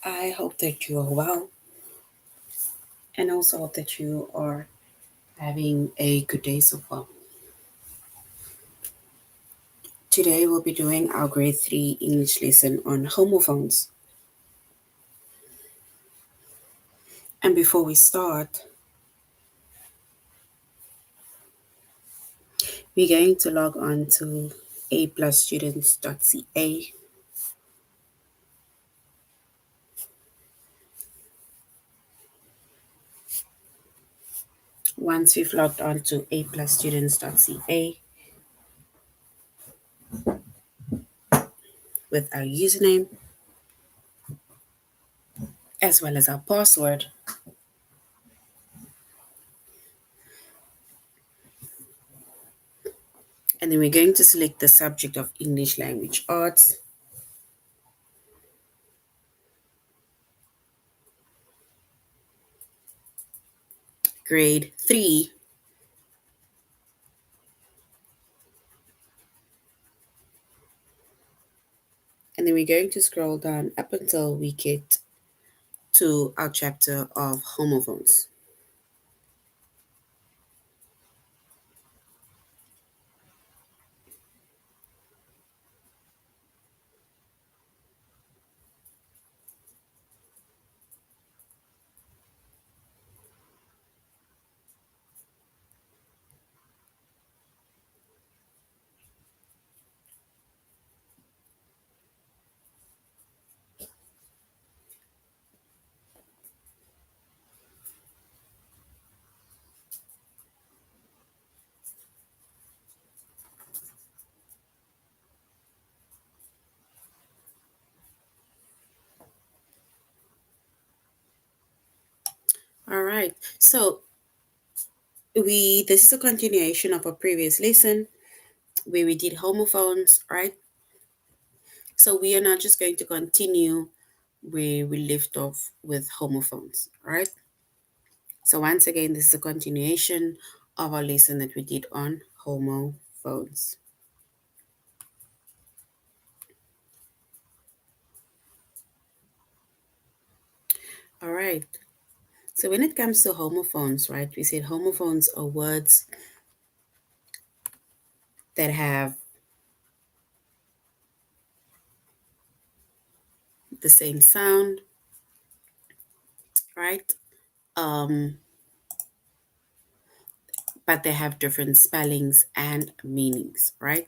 I hope that you are well and also hope that you are having a good day so far. Today we'll be doing our grade 3 English lesson on homophones. And before we start, we're going to log on to aplusstudents.ca. Once we've logged on to aplusstudents.ca with our username as well as our password, and then we're going to select the subject of English Language Arts. Grade 3. And then we're going to scroll down up until we get to our chapter of homophones. All right. So this is a continuation of a previous lesson where we did homophones, right? So we are now just going to continue where we left off with homophones, right? So once again, this is a continuation of our lesson that we did on homophones. All right. So when it comes to homophones, right, we said homophones are words that have the same sound, right? Um, but they have different spellings and meanings, right?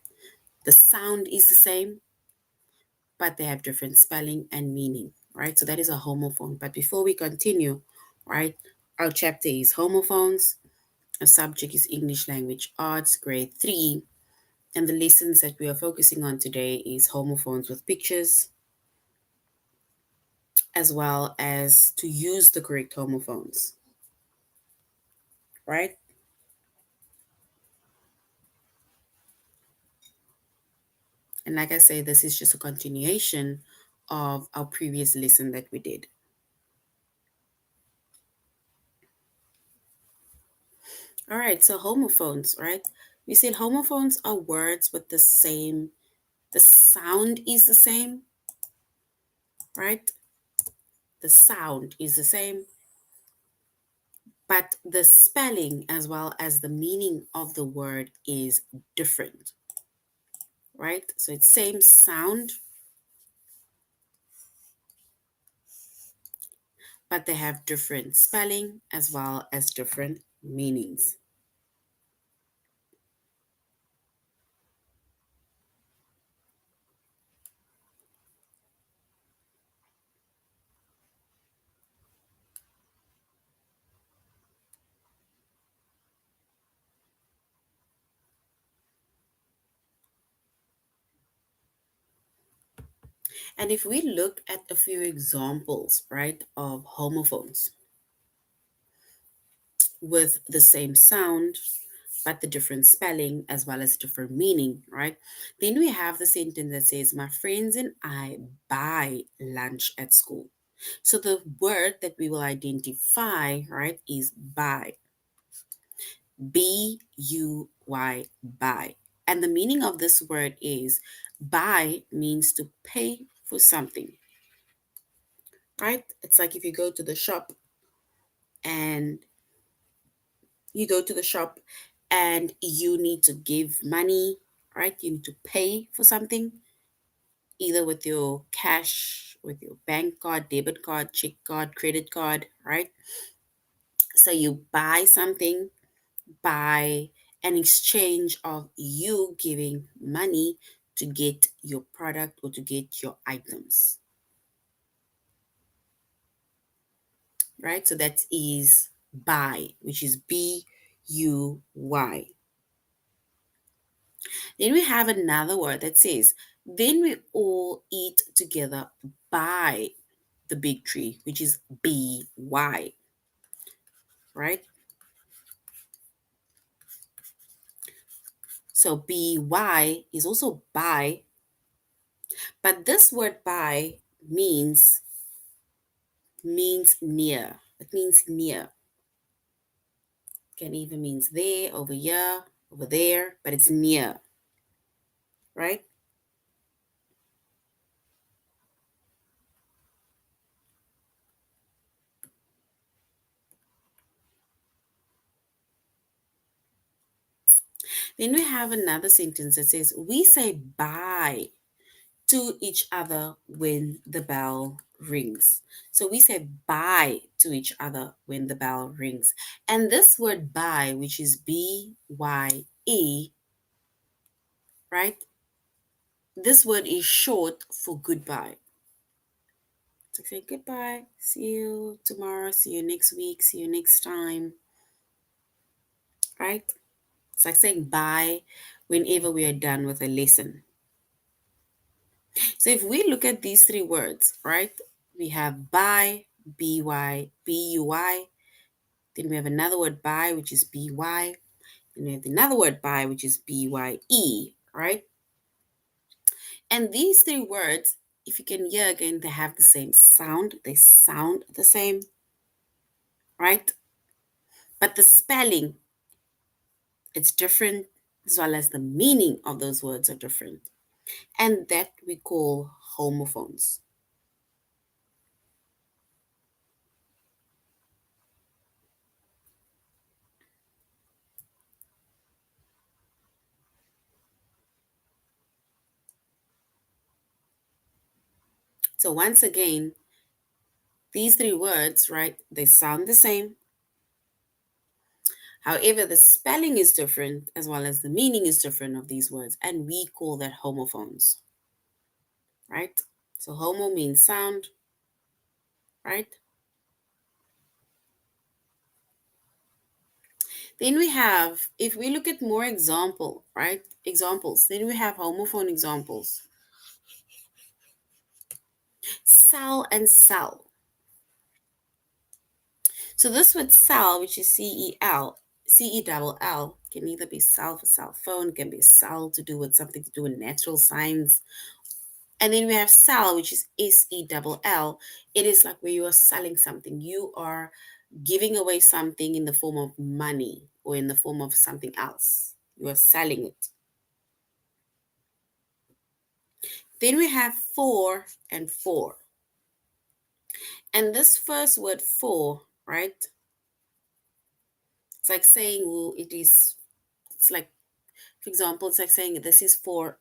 The sound is the same, but they have different spelling and meaning, right? So that is a homophone. But before we continue, right, our chapter is homophones. Our subject is English Language Arts, grade 3. And the lessons that we are focusing on today is homophones with pictures, as well as to use the correct homophones, right? And like I say, this is just a continuation of our previous lesson that we did. All right, so homophones, right? We said homophones are words with the sound is the same, right? The sound is the same, but the spelling as well as the meaning of the word is different, right? So it's same sound, but they have different spelling as well as different meanings. And if we look at a few examples, right, of homophones with the same sound, but the different spelling as well as different meaning, right? Then we have the sentence that says, my friends and I buy lunch at school. So the word that we will identify, right, is buy. B-U-Y, buy. And the meaning of this word is buy means to pay for something, right? It's like if you go to the shop and you go to the shop and you need to give money, right? You need to pay for something, either with your cash, with your bank card, debit card, check card, credit card, right? So you buy something by an exchange of you giving money to get your product or to get your items, right? So that is buy, which is Buy. Then we have another word that says, then we all eat together by the big tree, which is By, right? So By is also by, but this word by means near. It means near. Can even means there, over here, over there, but it's near, right? Then we have another sentence that says, we say bye to each other when the bell rings. So we say bye to each other when the bell rings. And this word bye, which is Bye, right? This word is short for goodbye. So say goodbye, see you tomorrow, see you next week, see you next time, right? It's like saying bye whenever we are done with a lesson. So if we look at these three words, right? We have bye, Buy. Then we have another word by, which is By. Then we have another word by, which is Bye, right? And these three words, if you can hear again, they have the same sound. They sound the same, right? But the spelling, it's different, as well as the meaning of those words are different. And that we call homophones. So once again, these three words, right, they sound the same. However, the spelling is different as well as the meaning is different of these words, and we call that homophones, right? So homo means sound, right? Then we have, if we look at more example, right? Examples, then we have homophone examples. Sell and sell. So this word sell, which is C-E-double-L, can either be sell for cell phone, can be sell to do with something to do with natural science. And then we have sell, which is S-E-double-L. It is like where you are selling something. You are giving away something in the form of money or in the form of something else. You are selling it. Then we have for and for. And this first word for, right? It's like saying, well, it's like, for example, it's like saying this is for,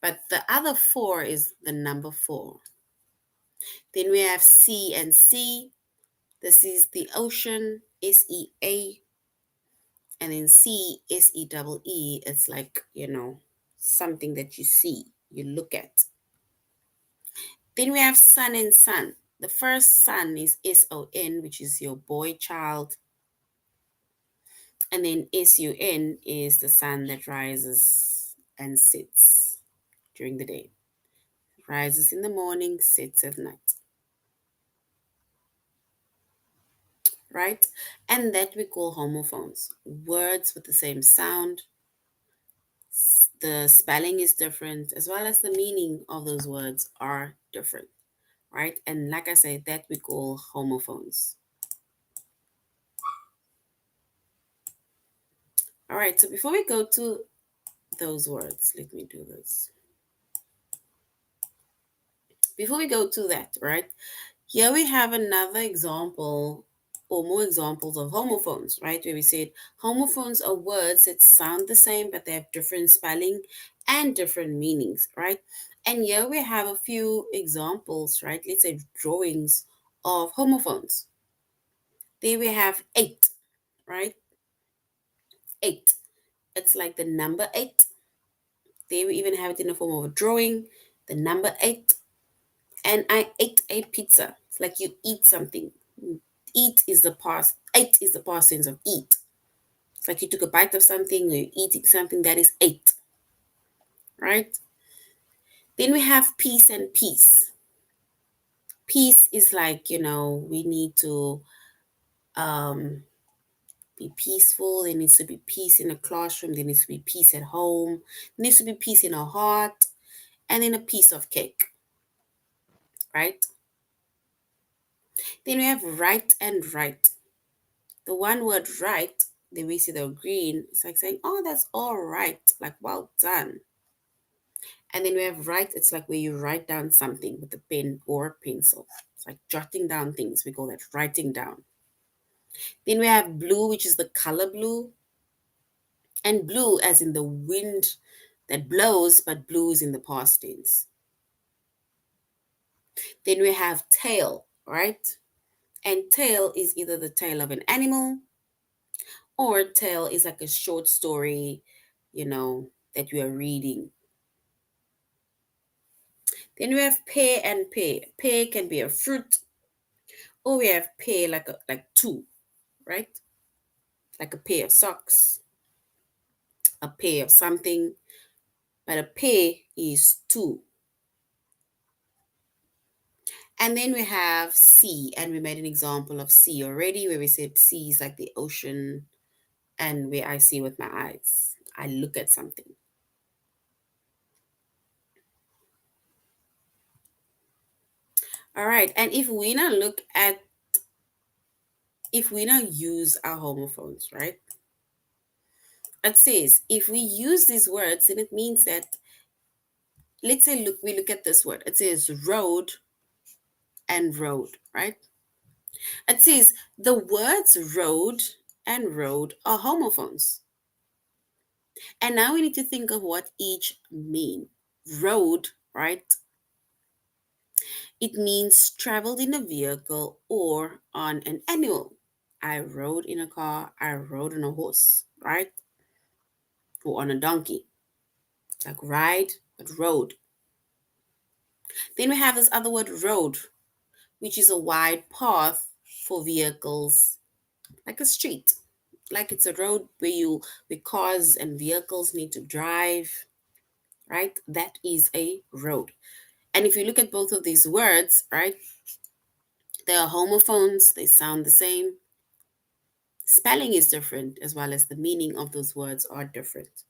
but the other four is the number four. Then we have sea and sea. This is the ocean, S-E-A. And then sea, S-E-double-E. It's like, something that you see, you look at. Then we have sun and sun. The first sun is S-O-N, which is your boy child. And then S-U-N is the sun that rises and sets during the day. Rises in the morning, sets at night. Right? And that we call homophones. Words with the same sound. The spelling is different, as well as the meaning of those words are different. Right? And like I said, that we call homophones. All right, so before we go to those words, let me do this. Before we go to that, right? Here we have another example or more examples of homophones, right? Where we said homophones are words that sound the same, but they have different spelling and different meanings, right? And here we have a few examples, right? Let's say drawings of homophones. There we have eight, right? Eight. It's like the number eight. There we even have it in the form of a drawing, the number eight. And I ate a pizza. It's like you eat something. Eat is the past. Ate is the past tense of eat. It's like you took a bite of something or you're eating something that is ate, right? Then we have peace and peace. Peace is like, we need to um, be peaceful. There needs to be peace in the classroom. There needs to be peace at home. There needs to be peace in our heart. And then a piece of cake, right? Then we have right and right. The one word right, the way you see the green, it's like saying, oh, that's all right. Like, well done. And then we have write, it's like where you write down something with a pen or a pencil. It's like jotting down things. We call that writing down. Then we have blue, which is the color blue. And blue as in the wind that blows, but blue is in the past tense. Then we have tail, right? And tail is either the tail of an animal or tail is like a short story, that you are reading. Then we have pear and pear. Pear can be a fruit, or we have pear like two, right? Like a pair of socks, a pair of something, but a pair is two. And then we have sea, and we made an example of sea already, where we said sea is like the ocean, and where I see with my eyes. I look at something. All right, and if we now use our homophones, right? It says if we use these words, then it means that, let's say, we look at this word. It says road and road, right? It says the words road and road are homophones. And now we need to think of what each mean. Road, right? It means traveled in a vehicle or on an animal. I rode in a car, I rode on a horse, right? Or on a donkey. It's like ride, but road. Then we have this other word road, which is a wide path for vehicles, like a street. Like it's a road where cars and vehicles need to drive, right? That is a road. And if you look at both of these words, right, they are homophones, they sound the same. Spelling is different as well as the meaning of those words are different.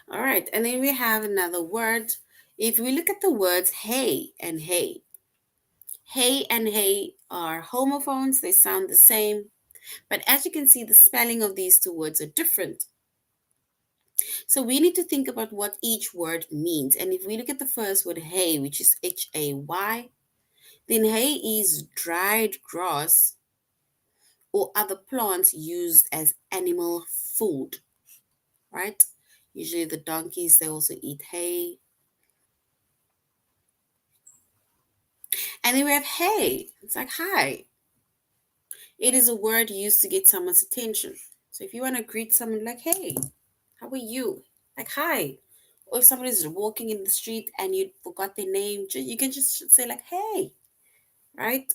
All right, and then we have another word. If we look at the words hey and hey, hey and hey are homophones, they sound the same. But as you can see, the spelling of these two words are different. So we need to think about what each word means. And if we look at the first word, hay, which is Hay, then hay is dried grass or other plants used as animal food, right? Usually the donkeys, they also eat hay. And then we have hey. It's like hi. It is a word used to get someone's attention. So if you want to greet someone like, hey, how are you? Like, hi. Or if somebody's walking in the street and you forgot their name, you can just say like, hey, right?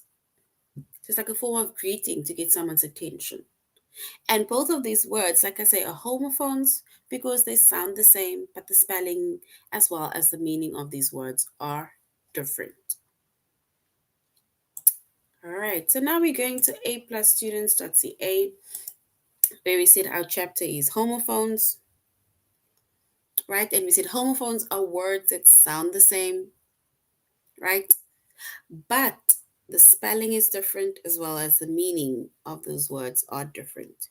So it's like a form of greeting to get someone's attention. And both of these words, like I say, are homophones because they sound the same, but the spelling as well as the meaning of these words are different. All right, so now we're going to aplusstudents.ca, where we said our chapter is homophones, right? And we said homophones are words that sound the same, right? But The spelling is different as well as the meaning of those words are different.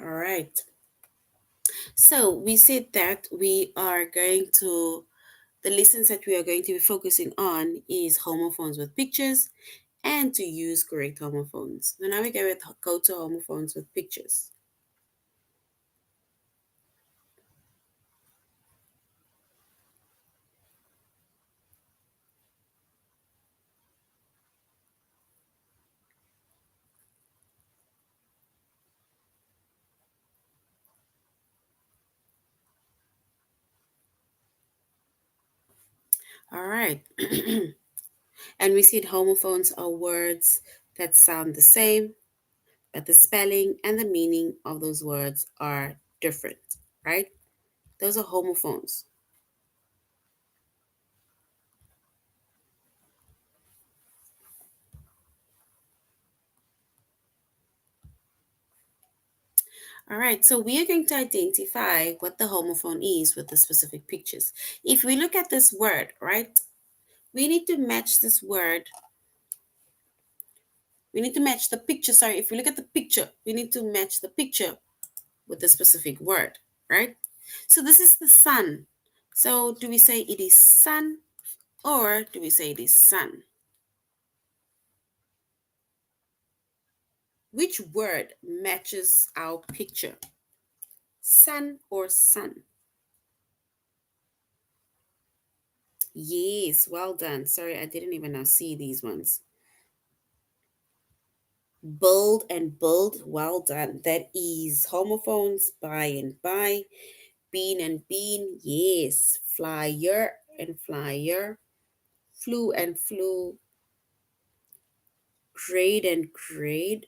All right. So we said that we are going to, the lessons that we are going to be focusing on is homophones with pictures and to use correct homophones. So now we go to homophones with pictures. All right. And we said homophones are words that sound the same, but the spelling and the meaning of those words are different, right? Those are homophones. All right, so we are going to identify what the homophone is with the specific pictures. If we look at this word, right, we need to match this word. We need to match the picture. Sorry, if we look at the picture, we need to match the picture with the specific word, right? So this is the sun. So do we say it is sun or do we say it is sun? Which word matches our picture? Sun or sun? Yes, well done. Sorry, I didn't even now see these ones. Bold and bold, well done. That is homophones, by and by, bean and bean, yes. Flyer and flyer, flu and flu, grade and grade,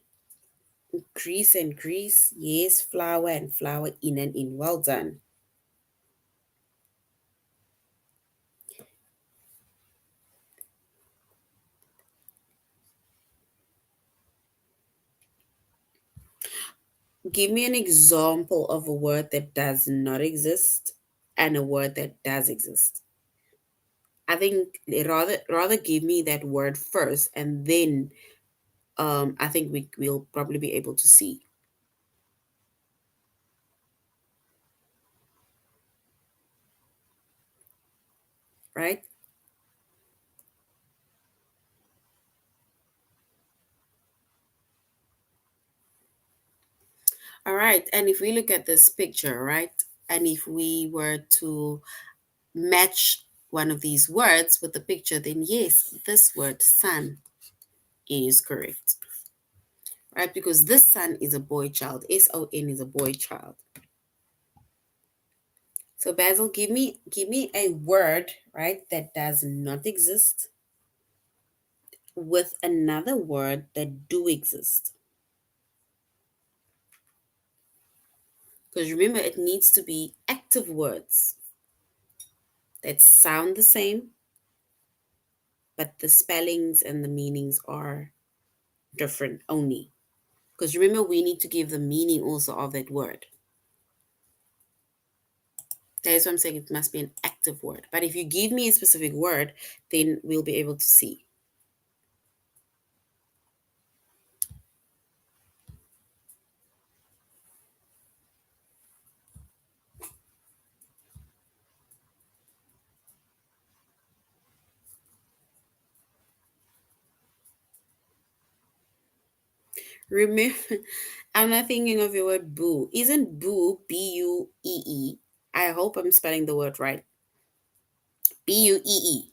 grease and grease, yes. Flower and flower, in and in, well done. Give me an example of a word that does not exist and a word that does exist. I think rather give me that word first, and then I think will probably be able to see, right? All right, and if we look at this picture, right, and if we were to match one of these words with the picture, then yes, this word sun is correct, right? Because this son is a boy child. SON is a boy child. So Basil, give me a word, right, that does not exist with another word that do exist. Because remember, it needs to be active words that sound the same, but the spellings and the meanings are different only. Because remember, we need to give the meaning also of that word. That's why I'm saying it must be an active word. But if you give me a specific word, then we'll be able to see. Remember, I'm not thinking of your word boo. Isn't boo B-U-E-E? I hope I'm spelling the word right. B-U-E-E.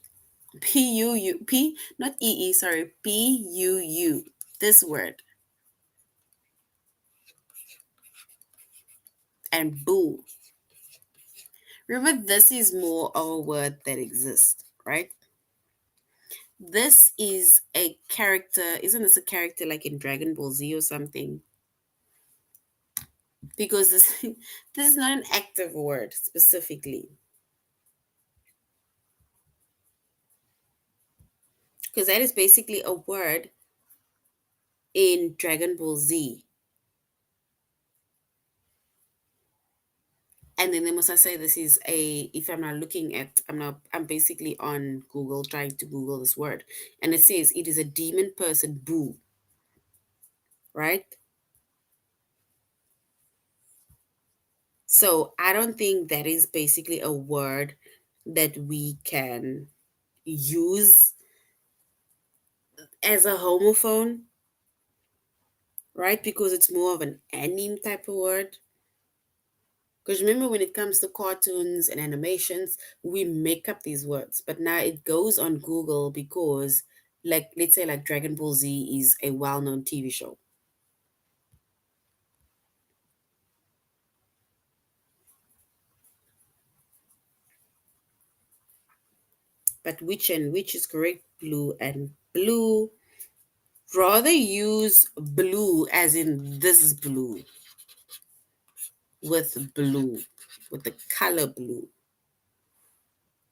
P-U-U. P, not E-E, sorry. P-U-U. This word. And boo. Remember, this is more of a word that exists, right? This is a character. Isn't this a character like in Dragon Ball Z or something? Because this this is not an active word specifically. Because that is basically a word in Dragon Ball Z. And then must I say this is a, if I'm not looking at, I'm basically on Google trying to Google this word. And it says it is a demon person boo, right? So I don't think that is basically a word that we can use as a homophone, right? Because it's more of an anime type of word. Because remember, when it comes to cartoons and animations, we make up these words. But now it goes on Google because, like, let's say, like Dragon Ball Z is a well known TV show. But which is correct? Blue and blue. Rather use blue as in this blue with blue, with the color blue,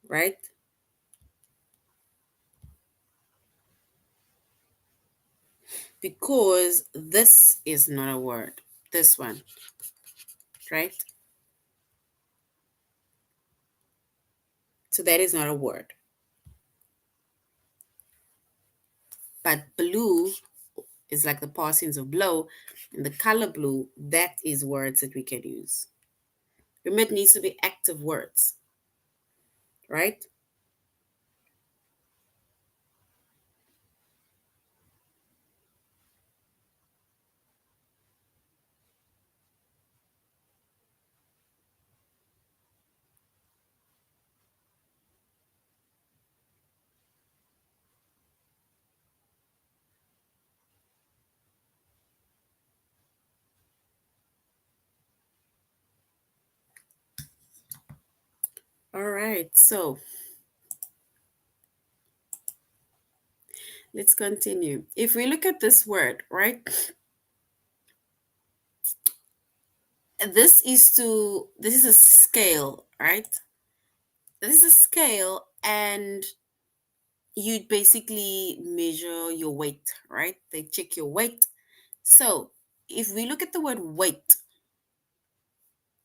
right? Because this is not a word. This one, right? So that is not a word. But blue is like the passings of blow, and the color blue, that is words that we can use. Remember, it needs to be active words, right? All right, so let's continue. If we look at this word, right, this is a scale, right? This is a scale, and you basically measure your weight, right? They check your weight. So if we look at the word weight,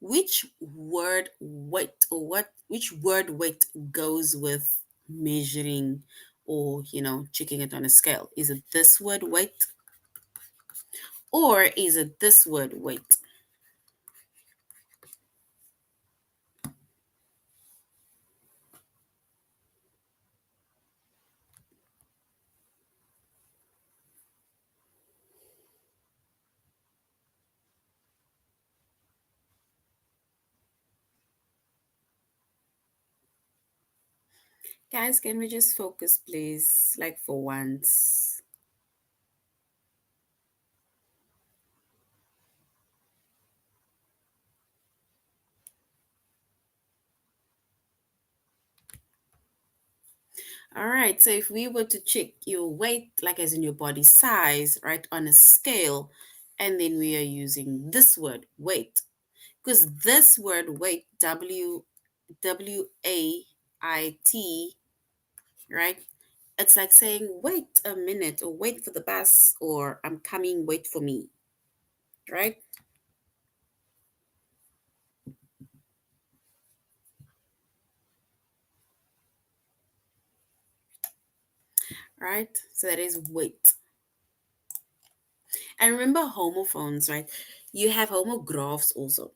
which word weight or what which word weight goes with measuring or checking it on a scale? Is it this word weight or is it this word weight? Guys, can we just focus, please, like for once? All right, so if we were to check your weight, like as in your body size, right, on a scale, and then we are using this word weight, because this word weight, WAIT, right? It's like saying, wait a minute, or wait for the bus, or I'm coming, wait for me, right? Right? So that is wait. And remember homophones, right? You have homographs also,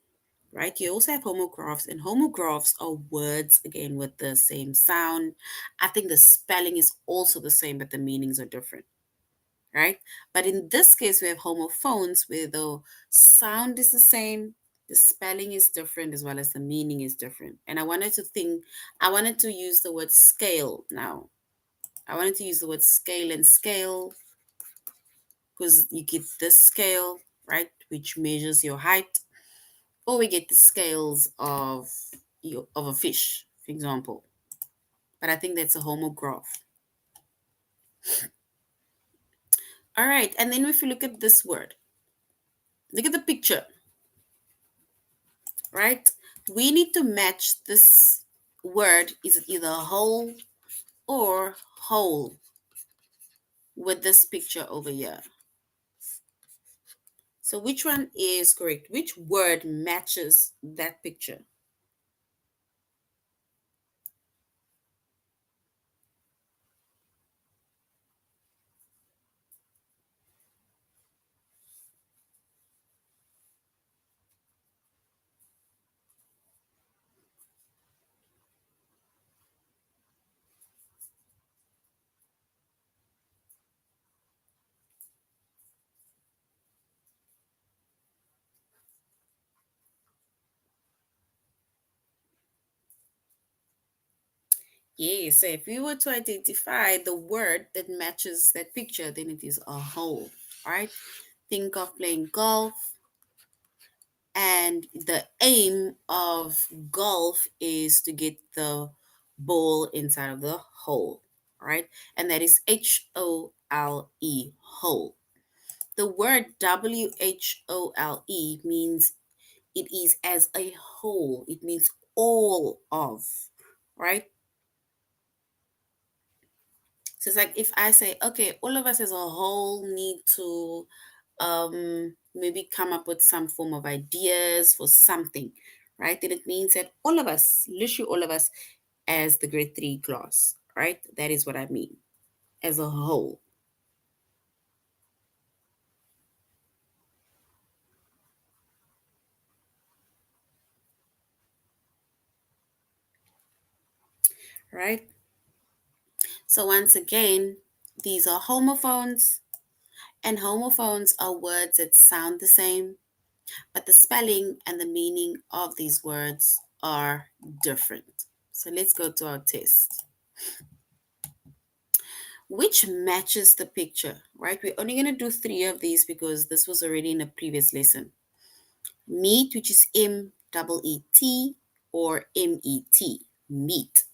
right? You also have homographs, and homographs are words again with the same sound. I think the spelling is also the same, but the meanings are different, right? But in this case, we have homophones where the sound is the same, the spelling is different, as well as the meaning is different. And I wanted to use the word scale now. I wanted to use the word scale and scale because you get this scale, right, which measures your height, or we get the scales of a fish, for example. But I think that's a homograph. All right, and then if you look at this word, look at the picture, right? We need to match this word, is it either whole or whole, with this picture over here. So which one is correct? Which word matches that picture? Yeah, so if we were to identify the word that matches that picture, then it is a whole, right? Think of playing golf, and the aim of golf is to get the ball inside of the hole, right? And that is HOLE, hole. The word WHOLE means it is as a whole, it means all of, right? So it's like if I say, okay, all of us as a whole need to maybe come up with some form of ideas for something, right? Then it means that all of us, literally all of us, as the grade three class, right? That is what I mean, as a whole, right? So once again, these are homophones, and homophones are words that sound the same, but the spelling and the meaning of these words are different. So let's go to our test. Which matches the picture, right? We're only going to do three of these because this was already in a previous lesson. Meat, which is MEET, or MET, meat.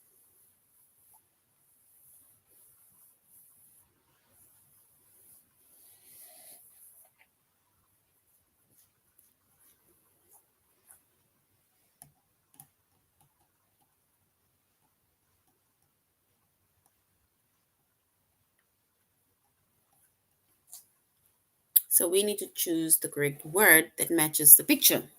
So we need to choose the correct word that matches the picture.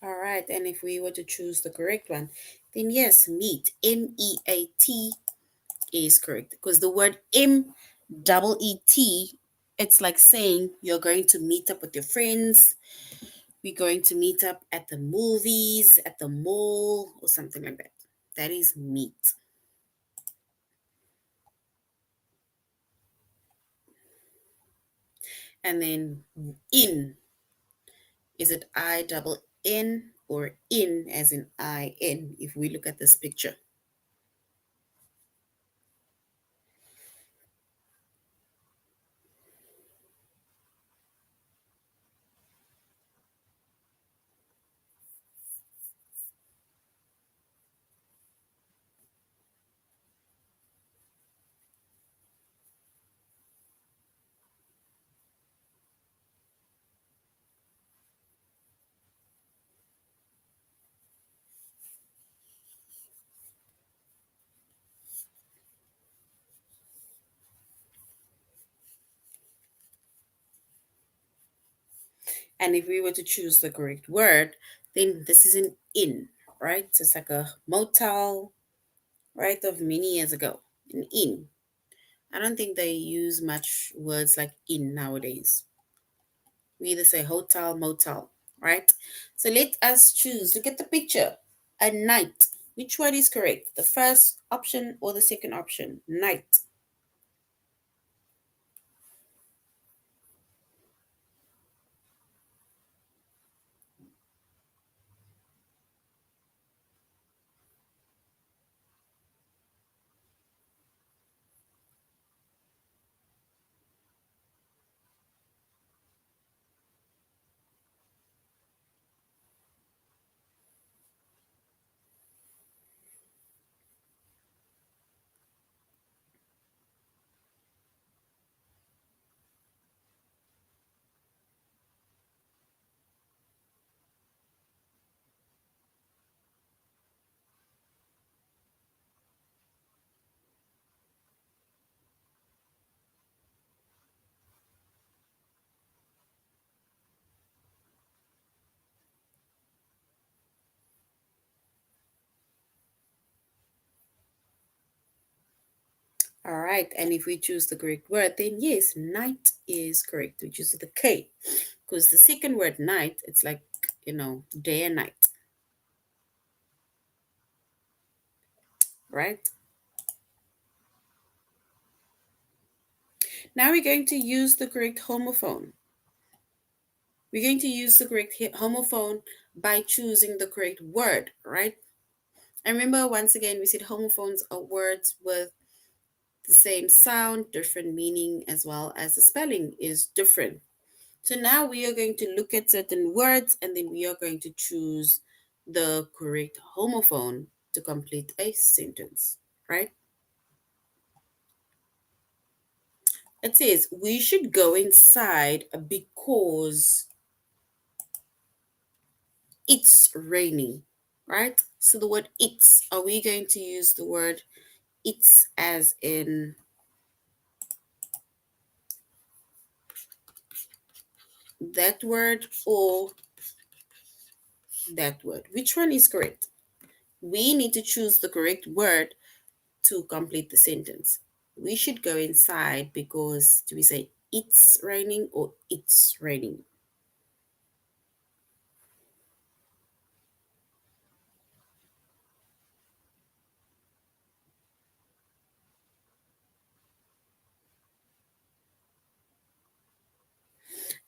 All right, and if we were to choose the correct one, then yes, meet, MEAT, is correct because the word MEET, it's like saying you're going to meet up with your friends, we're going to meet up at the movies, at the mall, or something like that. That is meet. And then in, is it I double N or in as in IN if we look at this picture? And if we were to choose the correct word, then this is an inn, right? So it's like a motel, right, of many years ago. An inn. I don't think they use much words like inn nowadays. We either say hotel, motel, right? So let us choose. Look at the picture. A night. Which one is correct? The first option or the second option? Night. All right. And if we choose the correct word, then yes, night is correct. We choose the K. Because the second word night, it's like, day and night, right? Now we're going to use the correct homophone. We're going to use the correct homophone by choosing the correct word, right? And remember, once again, we said homophones are words with the same sound, different meaning, as well as the spelling is different. So now we are going to look at certain words and then we are going to choose the correct homophone to complete a sentence, right? It says, we should go inside because it's raining, right? So the word it's, are we going to use the word it's as in that word or that word? Which one is correct? We need to choose the correct word to complete the sentence. We should go inside because, do we say it's raining or it's raining?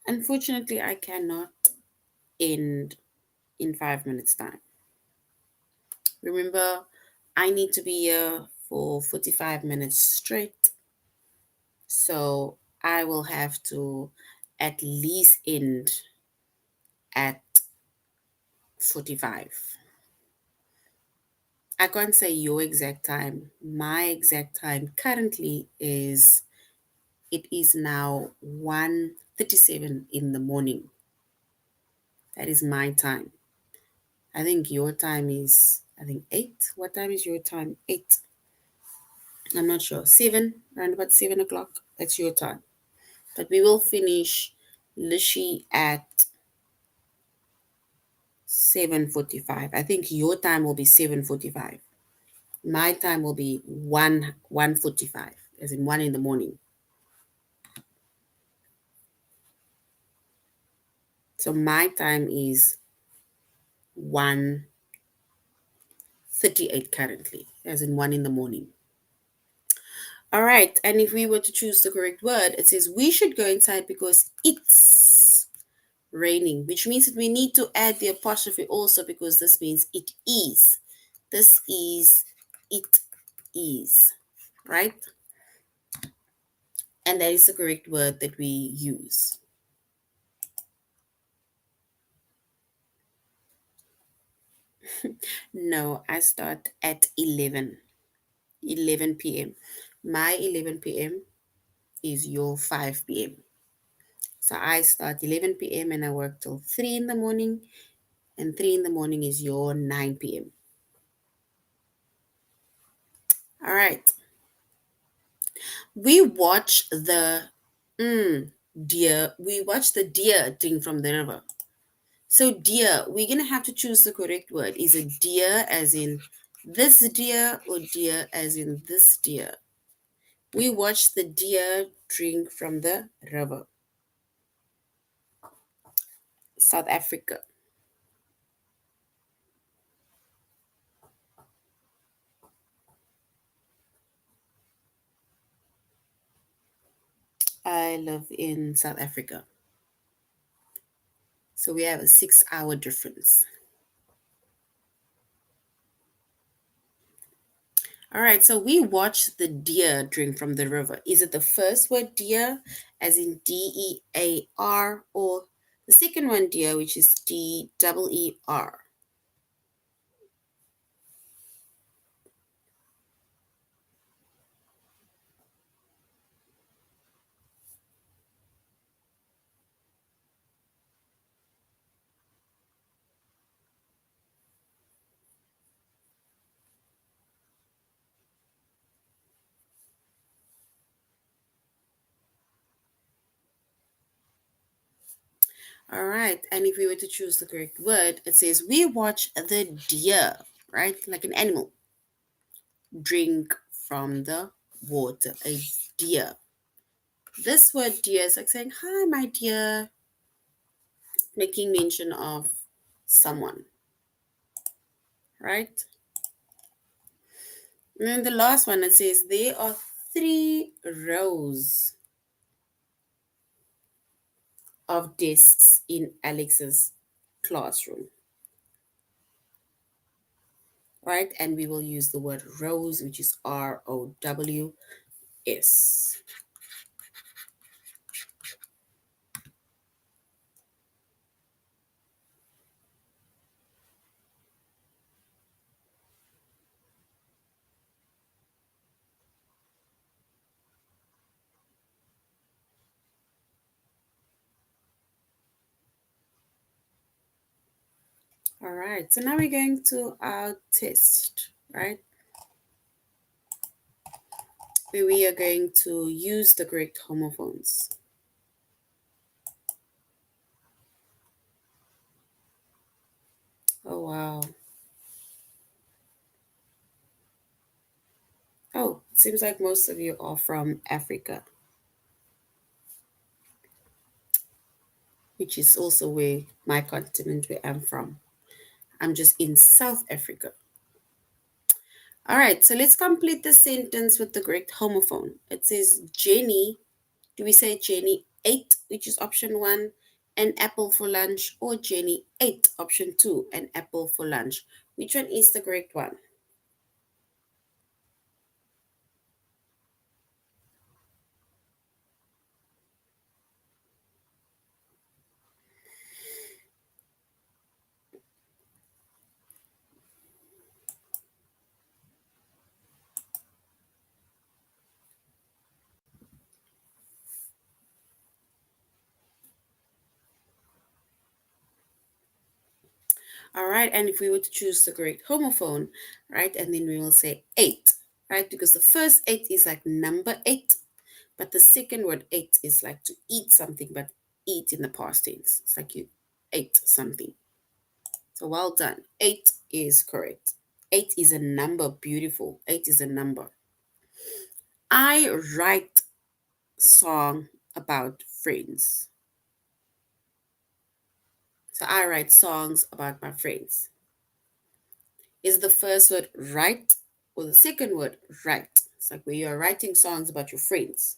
Unfortunately, I cannot end in 5 minutes' time. Remember, I need to be here for 45 minutes straight. So I will have to at least end at 45. I can't say your exact time. My exact time currently is it is now 1:37 in the morning. That is my time. I think your time is I think 8. What time is your time? 8. I'm not sure. 7, around about 7 o'clock. That's your time. But we will finish Lishi at 7:45. I think your time will be 7:45. My time will be 1:45, as in 1 in the morning. So my time is 1:38 currently, as in 1 in the morning. All right, and if we were to choose the correct word, it says we should go inside because it's raining, which means that we need to add the apostrophe also because this means it is. This is, it is, right? And that is the correct word that we use. No, I start at 11 p.m. My 11 p.m. is your 5 p.m. So I start 11 p.m. and I work till 3 in the morning, and 3 in the morning is your 9 p.m. All right. We watch the deer. We watch the deer drink from the river. So deer, we're gonna have to choose the correct word. Is it deer as in this deer or deer as in this deer? We watch the deer drink from the river. South Africa. I live in South Africa. So we have a 6 hour difference. All right, so we watch the deer drink from the river. Is it the first word deer, as in DEAR, or the second one deer, which is DEER? All right, and if we were to choose the correct word, it says we watch the deer, right? Like an animal, drink from the water, a deer. This word deer is like saying, hi, my dear, making mention of someone, right? And then the last one, it says there are 3 rows of desks in Alex's classroom, right? And we will use the word rows, which is ROWS. All right, so now we're going to our test, right? Where we are going to use the correct homophones. Oh, wow. Oh, it seems like most of you are from Africa, which is also where my continent, where I'm from. I'm just in South Africa. All right, so let's complete the sentence with the correct homophone. It says Jenny, do we say Jenny ate, which is option one, an apple for lunch, or Jenny ate, option two, an apple for lunch? Which one is the correct one? All right, and if we were to choose the correct homophone, right, and then we will say eight, right, because the first eight is like number eight, but the second word eight is like to eat something, but eat in the past tense. It's like you ate something. So well done. Eight is correct. Eight is a number, beautiful. Eight is a number. I write song about friends. So I write songs about my friends. Is the first word write or the second word write? It's like where you're writing songs about your friends.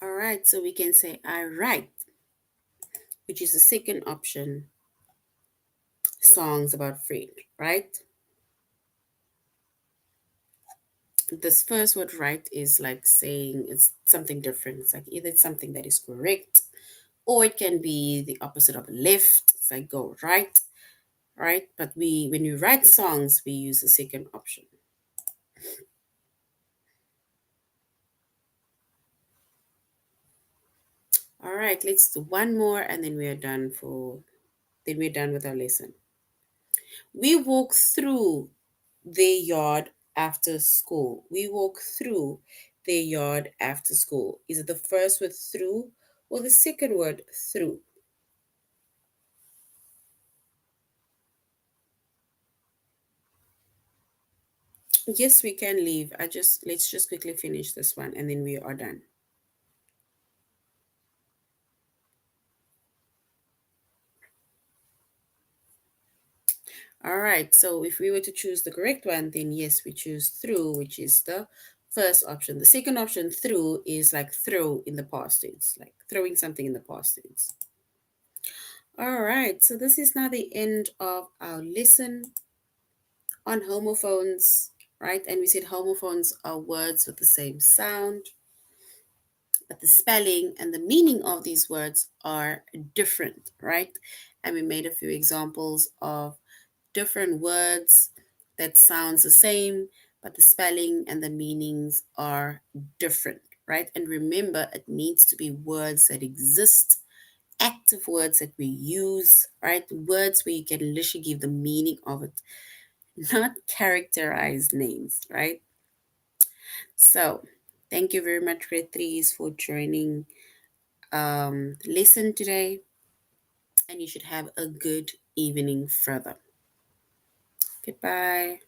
All right, so we can say I write, which is the second option, songs about friend, right? This first word right is like saying it's something different. It's like either it's something that is correct or it can be the opposite of left. It's like go right, right? But we when we write songs, we use the second option. All right, let's do one more and then we are done with our lesson. We walk through their yard after school. We walk through their yard after school. Is it the first word through or the second word through? Yes, we can leave. Let's just quickly finish this one and then we are done. All right. So if we were to choose the correct one, then yes, we choose through, which is the first option. The second option, through, is like throw in the past tense, like throwing something in the past tense. All right. So this is now the end of our lesson on homophones, right? And we said homophones are words with the same sound, but the spelling and the meaning of these words are different, right? And we made a few examples of different words that sounds the same, but the spelling and the meanings are different, right? And remember, it needs to be words that exist, active words that we use, right? Words where you can literally give the meaning of it, not characterized names, right? So, thank you very much, grade threes, for joining lesson today, and you should have a good evening further. Goodbye.